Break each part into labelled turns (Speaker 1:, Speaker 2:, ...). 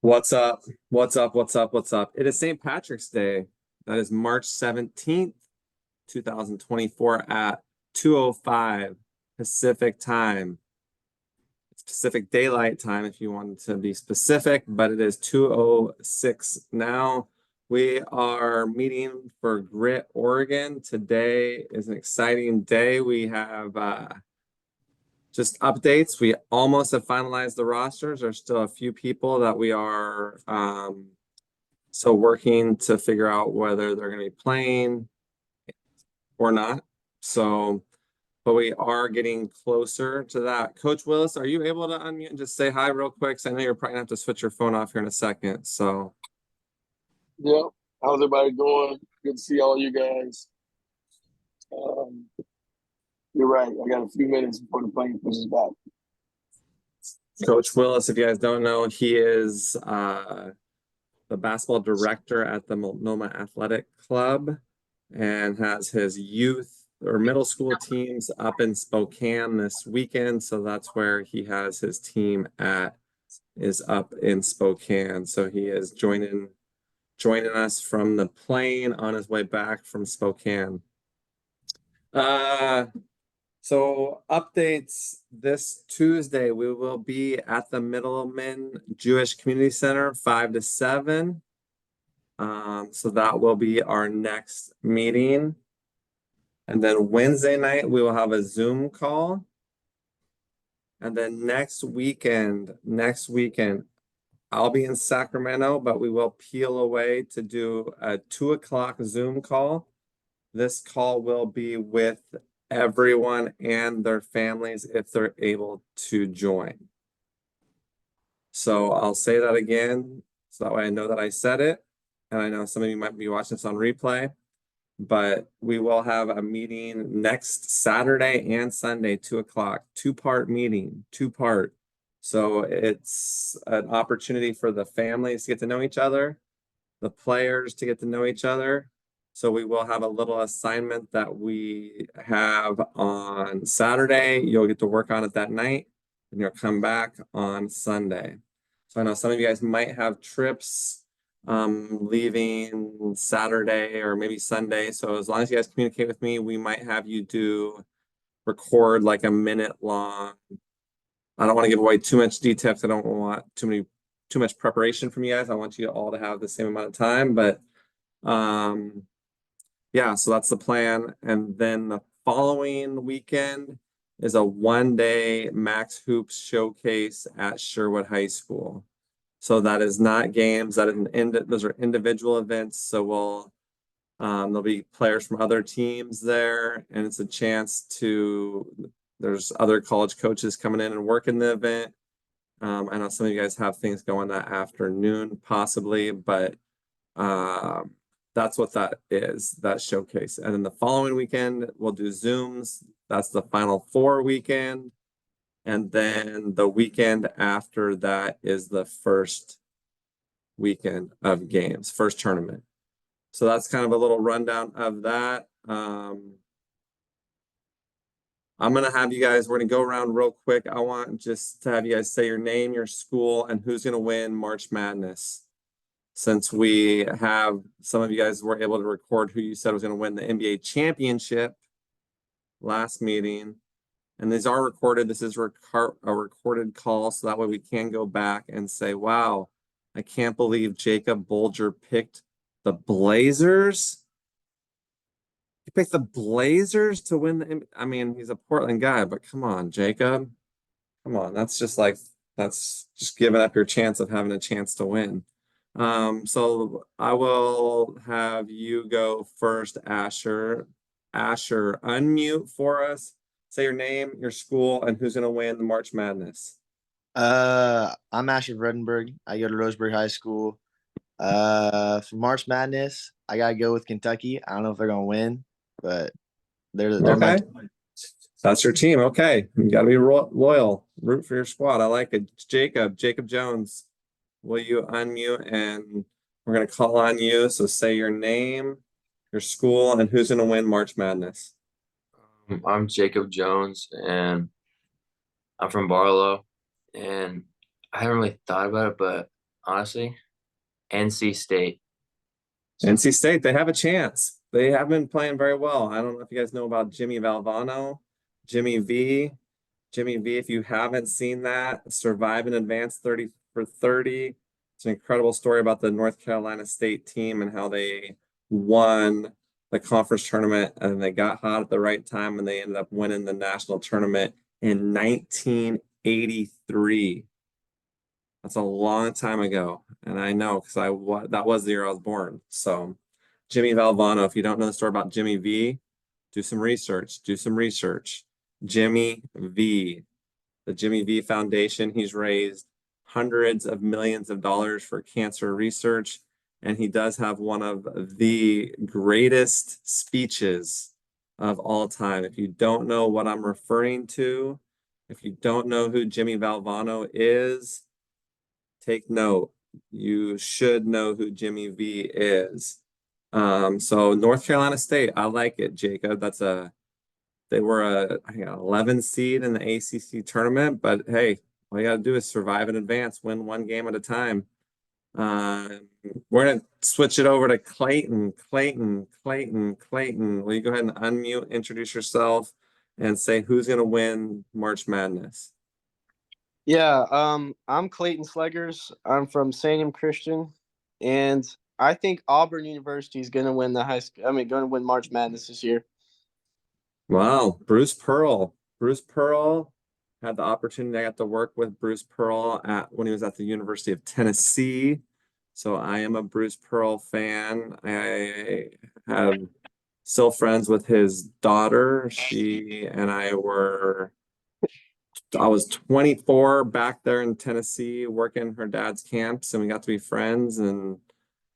Speaker 1: What's up? What's up? What's up? What's up? It is St. Patrick's Day. That is March 17th, 2024 at 2:05 Pacific time. It's Pacific Daylight Time if you wanted to be specific, but it is 2:06 now. We are meeting for Grit, Oregon. Today is an exciting day. We have just updates. We almost have finalized the rosters. There's still a few people that we are still working to figure out whether they're going to be playing or not. So, but we are getting closer to that. Coach Willis, are you able to unmute and just say hi real quick? 'Cause I know you're probably gonna have to switch your phone off here in a second. So,
Speaker 2: Yep. How's everybody doing? Good to see all you guys. Um, you're right. I got a few minutes before the plane pushes back.
Speaker 1: Coach Willis, if you guys don't know, he is the basketball director at the Multnomah Athletic Club and has his youth or middle school teams up in Spokane this weekend. So that's where he has his team at, is up in Spokane. So he is joining us from the plane on his way back from Spokane. Uh so updates this Tuesday, we will be at the Middleman Jewish Community Center 5 to 7. So that will be our next meeting. And then Wednesday night, we will have a Zoom call. And then next weekend, I'll be in Sacramento, but we will peel away to do a 2 o'clock Zoom call. This call will be with everyone and their families if they're able to join. So I'll say that again, so that way I know that I said it. And I know some of you might be watching this on replay, but we will have a meeting next Saturday and Sunday, 2 o'clock, two-part meeting, two-part. So it's an opportunity for the families to get to know each other, the players to get to know each other. So we will have a little assignment that we have on Saturday. You'll get to work on it that night, and you'll come back on Sunday. So I know some of you guys might have trips leaving Saturday or maybe Sunday. So as long as you guys communicate with me, we might have you record like a minute long. I don't want to give away too much detail because I don't want too much preparation from you guys. I want you all to have the same amount of time, but yeah, so that's the plan. And then the following weekend is a 1-day Max Hoops showcase at Sherwood High School. So that is not games, those are individual events. So there'll be players from other teams there, and it's a chance there's other college coaches coming in and working the event. I know some of you guys have things going that afternoon possibly, but that's what that is, that showcase. And then the following weekend, we'll do Zooms. That's the Final Four weekend. And then the weekend after that is the first weekend of games, first tournament. So that's kind of a little rundown of that. I'm going to have you guys, we're going to go around real quick. I want just to have you guys say your name, your school, and who's going to win March Madness. Since we have some of you guys were able to record who you said was going to win the NBA championship last meeting. And these are recorded. This is a recorded call, so that way we can go back and say, wow, I can't believe Jacob Bolger picked the Blazers. He picked the Blazers to win I mean, he's a Portland guy, but come on, Jacob. Come on, that's just giving up your chance of having a chance to win. So I will have you go first, Asher. Asher, unmute for us. Say your name, your school, and who's gonna win the March Madness.
Speaker 3: I'm Ashley Vredenberg. I go to Roseburg High School. For March Madness, I gotta go with Kentucky. I don't know if they're gonna win, but they're my
Speaker 1: Okay. That's your team. Okay. You gotta be loyal. Root for your squad. I like it. Jacob Jones. Will you unmute and we're gonna call on you. So say your name, your school, and who's gonna win March Madness.
Speaker 4: I'm Jacob Jones, and I'm from Barlow, and I haven't really thought about it, but Honestly, NC State.
Speaker 1: NC State, they have a chance. They have been playing very well. I don't know if you guys know about Jimmy Valvano, Jimmy V. Jimmy V, if you haven't seen that, Survive and Advance 30 for 30. It's an incredible story about the North Carolina State team and how they won the conference tournament and they got hot at the right time and they ended up winning the national tournament in 1983. That's a long time ago, and I know because that was the year I was born. So, Jimmy Valvano, if you don't know the story about Jimmy V, do some research. Do some research. Jimmy V, the Jimmy V Foundation. He's raised hundreds of millions of dollars for cancer research, and he does have one of the greatest speeches of all time. If you don't know what I'm referring to, if you don't know who Jimmy Valvano is, take note. You should know who Jimmy V is. So North Carolina State, I like it, Jacob. They were I think, an 11 seed in the ACC tournament, but hey, all you got to do is survive and advance, win one game at a time. Uh, we're gonna switch it over to Clayton. Clayton. Will you go ahead and unmute, introduce yourself, and say who's gonna win March Madness?
Speaker 5: Yeah, I'm Clayton Sleggers. I'm from Salem Christian, and I think Auburn University is going to win the high school. I mean, going to win March Madness this year.
Speaker 1: Wow, Bruce Pearl. Bruce Pearl had the opportunity. I got to work with Bruce Pearl when he was at the University of Tennessee. So I am a Bruce Pearl fan. I have still friends with his daughter. She and I was 24 back there in Tennessee working her dad's camps, and we got to be friends. And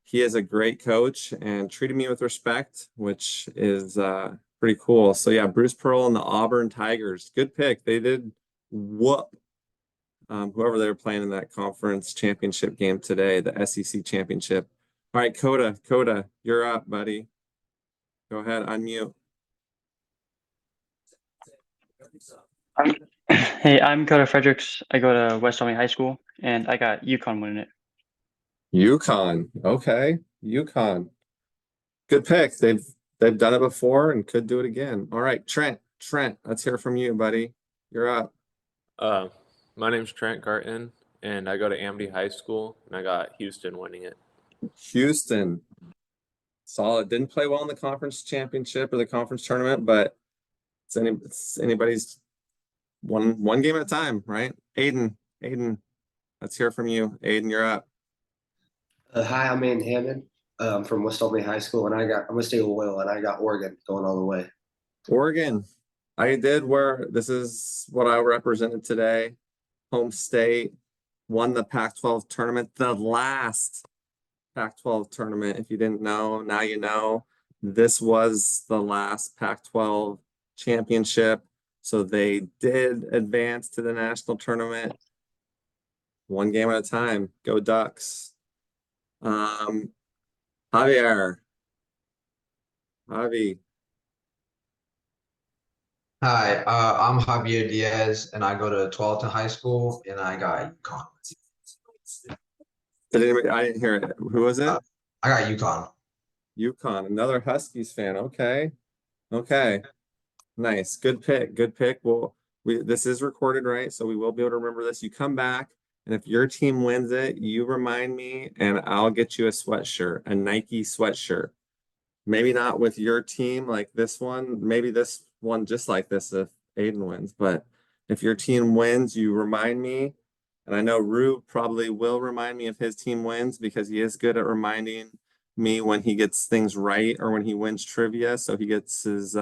Speaker 1: he is a great coach and treated me with respect, which is pretty cool. So yeah, Bruce Pearl and the Auburn Tigers, good pick. They did whoop whoever they were playing in that conference championship game today, the SEC championship. All right, Coda, you're up, buddy. Go ahead, unmute.
Speaker 6: Hey, I'm Coda Fredericks. I go to West Army High School, and I got UConn winning it.
Speaker 1: UConn, okay, UConn. Good pick. They've done it before and could do it again. All right, Trent, let's hear from you, buddy. You're up.
Speaker 7: My name's Trent Garton, and I go to Amity High School, and I got Houston winning it.
Speaker 1: Houston, solid. Didn't play well in the conference championship or the conference tournament, but it's anybody's one game at a time, right? Aiden, let's hear from you. Aiden, you're up.
Speaker 8: Hi, I'm Aiden Hammond. I'm from West Albany High School, and I'm gonna stay loyal, and I got Oregon going all the way.
Speaker 1: Oregon, this is what I represented today. Home state won the Pac-12 tournament, the last Pac-12 tournament. If you didn't know, now you know. This was the last Pac-12 championship. So they did advance to the national tournament. One game at a time. Go Ducks. Javier. Javi.
Speaker 9: Hi, I'm Javier Diaz, and I go to Tualatin High School, and I got UConn.
Speaker 1: I didn't hear it. Who was it?
Speaker 9: I got UConn.
Speaker 1: UConn, another Huskies fan. Okay. Nice. Good pick. Well, this is recorded, right? So we will be able to remember this. You come back, and if your team wins it, you remind me, and I'll get you a sweatshirt, a Nike sweatshirt. Maybe not with your team like this one, maybe this one just like this if Aiden wins. But if your team wins, you remind me. And I know Rue probably will remind me if his team wins because he is good at reminding me when he gets things right or when he wins trivia. So he gets his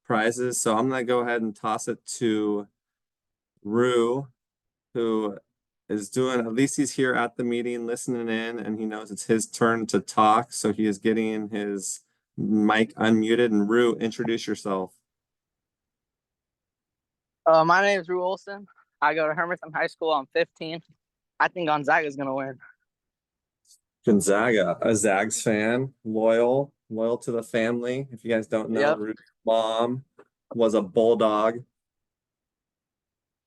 Speaker 1: prizes. So I'm gonna go ahead and toss it to Rue, who is doing, at least he's here at the meeting listening in, and he knows it's his turn to talk. So he is getting his mic unmuted. And Rue, introduce yourself.
Speaker 10: My name is Rue Olson. I go to Hermantown High School. I'm 15. I think Gonzaga's gonna win.
Speaker 1: Gonzaga, a Zags fan, loyal to the family. If you guys don't know,
Speaker 10: Yep.
Speaker 1: Rue's mom was a Bulldog,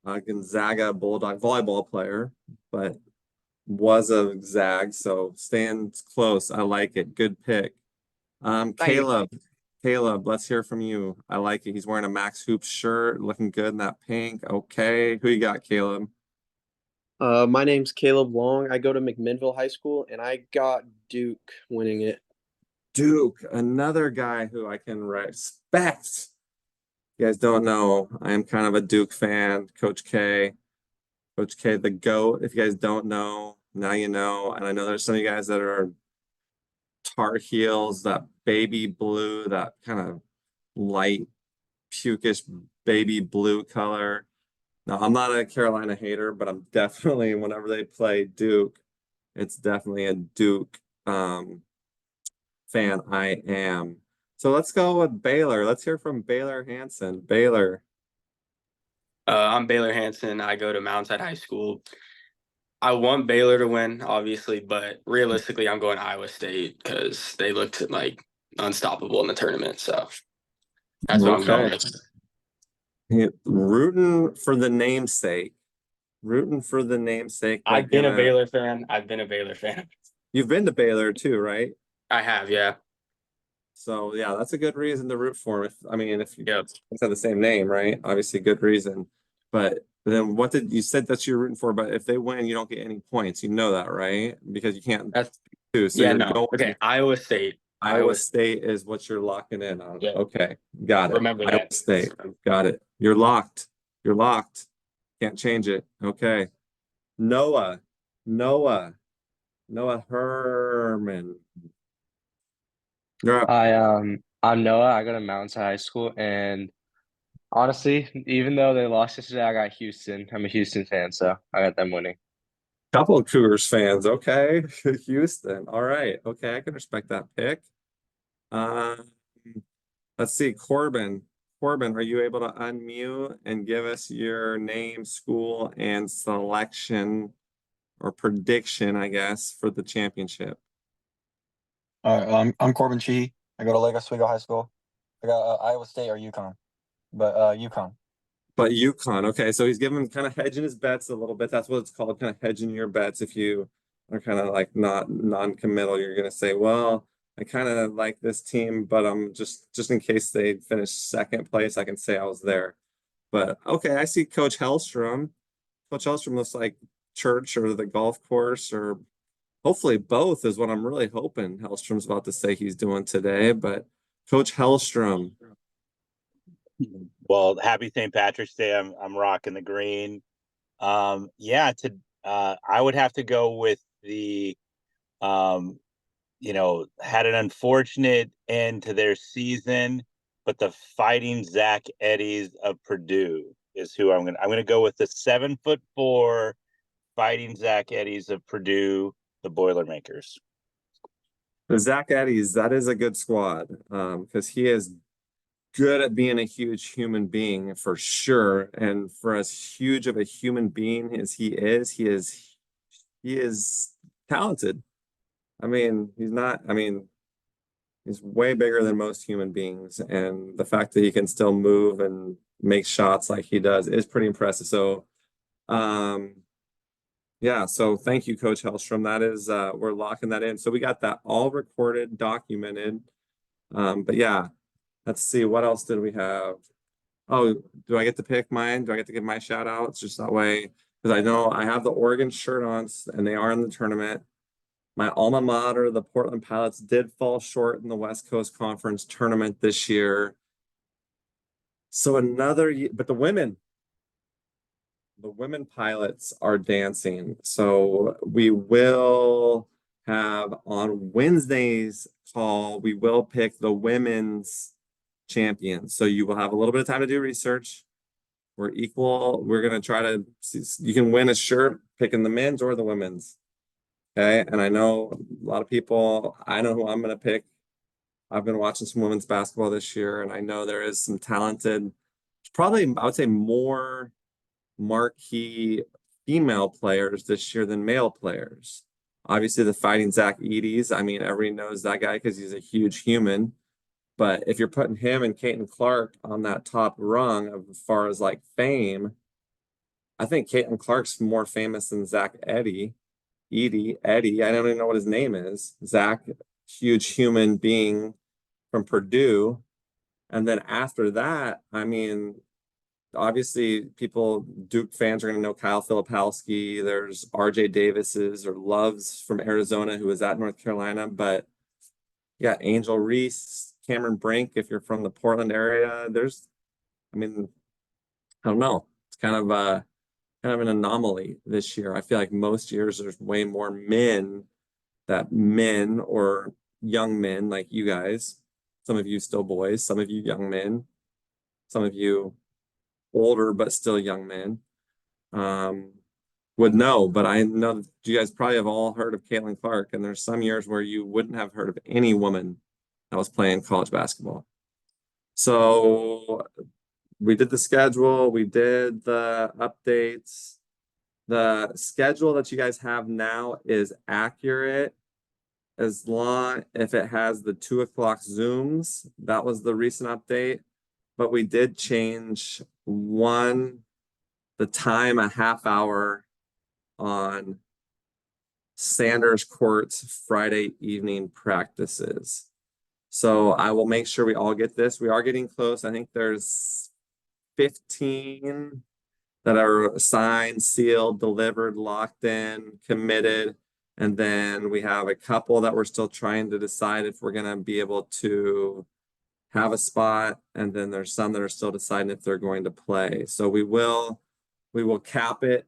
Speaker 1: Gonzaga Bulldog volleyball player, but was a Zag, so stands close. I like it. Good pick.
Speaker 10: Thank you.
Speaker 1: Caleb, let's hear from you. I like it. He's wearing a Max Hoops shirt, looking good in that pink. Okay, who you got, Caleb?
Speaker 11: My name's Caleb Long. I go to McMinnville High School, and I got Duke winning it.
Speaker 1: Duke, another guy who I can respect. You guys don't know, I am kind of a Duke fan. Coach K, the GOAT. If you guys don't know, now you know. And I know there's some of you guys that are Tar Heels, that baby blue, that kind of light, pukish baby blue color. Now, I'm not a Carolina hater, but I'm definitely, whenever they play Duke, it's definitely a Duke fan. I am. So let's go with Baylor. Let's hear from Baylor Hanson. Baylor.
Speaker 12: I'm Baylor Hanson. I go to Mountainside High School. I want Baylor to win, obviously, but realistically, I'm going Iowa State because they looked like unstoppable in the tournament. So that's what I'm going with.
Speaker 1: Rooting for the namesake. Rooting for the namesake.
Speaker 12: I've been a Baylor fan.
Speaker 1: You've been to Baylor too, right?
Speaker 12: I have, yeah.
Speaker 1: So yeah, that's a good reason to root for him. If you have the same name, right? Obviously, good reason. But then what did you said that you're rooting for? But if they win, you don't get any points. You know that, right? Because you can't do. So you're going.
Speaker 12: Okay, Iowa State.
Speaker 1: Iowa State is what you're locking in on.
Speaker 12: Yeah.
Speaker 1: Okay, got it.
Speaker 12: Remember that.
Speaker 1: Iowa State. Got it. You're locked. You're locked. Can't change it. Okay. Noah Herman. You're up.
Speaker 13: I'm Noah. I go to Mountainside High School, and honestly, even though they lost yesterday, I got Houston. I'm a Houston fan, so I got them winning.
Speaker 1: Couple of Cougars fans, okay. Houston. All right. Okay, I can respect that pick. Let's see, Corbin. Corbin, are you able to unmute and give us your name, school, and selection or prediction, I guess, for the championship?
Speaker 14: I'm Corbin Chi. I go to Lake Oswego High School. I got Iowa State or UConn, but UConn.
Speaker 1: But UConn, okay. So he's giving kind of hedging his bets a little bit. That's what it's called, kind of hedging your bets. If you are kind of like not non-committal, you're gonna say, well, I kind of like this team, but I'm just in case they finish second place, I can say I was there. But okay, I see Coach Hellstrom. Coach Hellstrom looks like church or the golf course, or hopefully both is what I'm really hoping Hellstrom's about to say he's doing today. But Coach Hellstrom.
Speaker 15: Well, happy St. Patrick's Day. I'm rocking the green. I would have to go with the had an unfortunate end to their season, but the Fighting Zach Eddies of Purdue is who I'm gonna go with. The 7'4" Fighting Zach Eddies of Purdue, the Boilermakers.
Speaker 1: The Zach Eddies, that is a good squad, because he is good at being a huge human being for sure. And for as huge of a human being as he is talented. He's way bigger than most human beings. And the fact that he can still move and make shots like he does is pretty impressive. So, so thank you, Coach Hellstrom. That is, we're locking that in. So we got that all recorded, documented. But yeah, let's see, what else did we have? Oh, do I get to pick mine? Do I get to give my shout outs just that way? Because I know I have the Oregon shirt on and they are in the tournament. My alma mater, the Portland Pilots, did fall short in the West Coast Conference tournament this year. So another year, but the women Pilots are dancing. So we will have on Wednesday's call, we will pick the women's champions. So you will have a little bit of time to do research. We're equal. We're going to try to see, you can win a shirt picking the men's or the women's. Okay. And I know a lot of people, I know who I'm going to pick. I've been watching some women's basketball this year, and I know there is some talented, probably I would say more marquee female players this year than male players. Obviously, the Fighting Zach Eddies. Everybody knows that guy because he's a huge human. But if you're putting him and Caitlin Clark on that top rung of as far as like fame, I think Caitlin Clark's more famous than Zach Eddy. Eddie, I don't even know what his name is. Zach, huge human being from Purdue. And then after that, I mean, obviously Duke fans are going to know Kyle Filipowski. There's RJ Davis's or Loves from Arizona, who was at North Carolina. But you got Angel Reese, Cameron Brink, if you're from the Portland area. I mean, I don't know. It's kind of an anomaly this year. I feel like most years there's way more men or young men like you guys. Some of you still boys, some of you young men, some of you older but still young men would know. But I know that you guys probably have all heard of Caitlin Clark, and there's some years where you wouldn't have heard of any woman that was playing college basketball. So we did the schedule, we did the updates. The schedule that you guys have now is accurate as long if it has the 2 o'clock Zooms. That was the recent update, but we did change the time a half hour on Sanders Court's Friday evening practices. So I will make sure we all get this. We are getting close. I think there's 15 that are signed, sealed, delivered, locked in, committed. And then we have a couple that we're still trying to decide if we're going to be able to have a spot. And then there's some that are still deciding if they're going to play. So we will cap it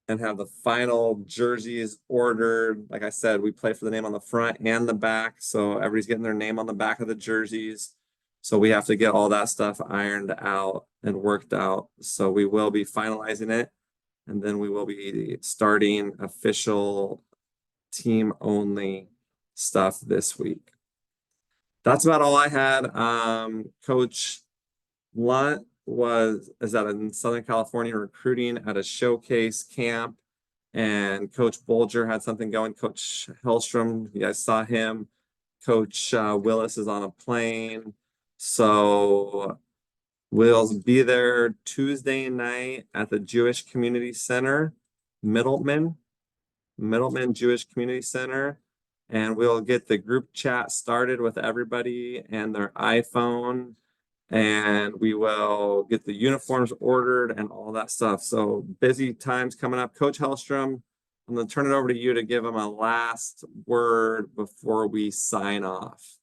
Speaker 1: and have the final jerseys ordered. Like I said, we play for the name on the front and the back. So everybody's getting their name on the back of the jerseys. So we have to get all that stuff ironed out and worked out. So we will be finalizing it. And then we will be starting official team only stuff this week. That's about all I had. Coach Lunt is out in Southern California recruiting at a showcase camp. And Coach Bolger had something going. Coach Hellstrom, you guys saw him. Coach Willis is on a plane. So we'll be there Tuesday night at the Jewish Community Center, Middleman Jewish Community Center. And we'll get the group chat started with everybody and their iPhone. And we will get the uniforms ordered and all that stuff. So busy times coming up. Coach Hellstrom, I'm going to turn it over to you to give him a last word before we sign off.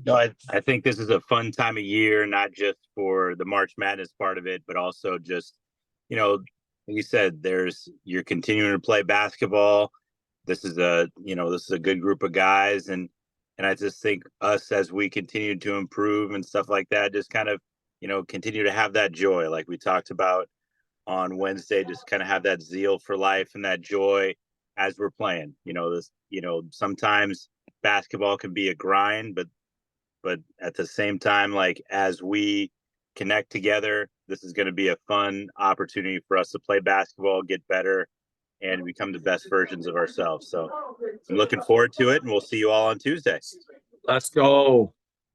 Speaker 15: No, I think this is a fun time of year, not just for the March Madness part of it, but also just, like you said, you're continuing to play basketball. This is a good group of guys. And I just think us, as we continue to improve and stuff like that, just kind of, continue to have that joy. Like we talked about on Wednesday, just kind of have that zeal for life and that joy as we're playing. Sometimes basketball can be a grind, but at the same time, like as we connect together, this is going to be a fun opportunity for us to play basketball, get better, and become the best versions of ourselves. So I'm looking forward to it, and we'll see you all on Tuesday.
Speaker 1: Let's go.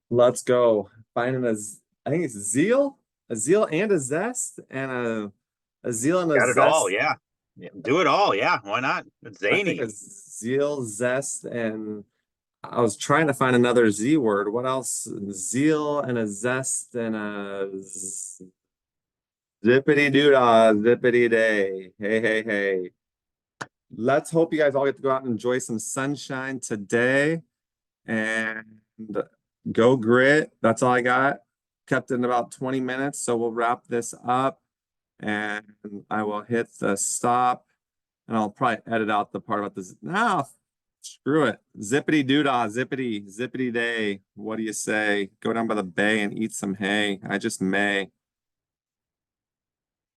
Speaker 1: Finding I think it's a zeal and a zest, and a zeal and a
Speaker 15: Got
Speaker 1: zest.
Speaker 15: it all, yeah. Do it all, yeah. Why not? It's zany.
Speaker 1: I think a zeal, zest, and I was trying to find another Z word. What else? Zeal and a zest and a zippity doo-dah, zippity day. Hey. Let's hope you guys all get to go out and enjoy some sunshine today. And go grit. That's all I got. Kept it in about 20 minutes. So we'll wrap this up and I will hit the stop. And I'll probably edit out the part about this. No, screw it. Zippity doo-dah, zippity day. What do you say? Go down by the bay and eat some hay. I just may.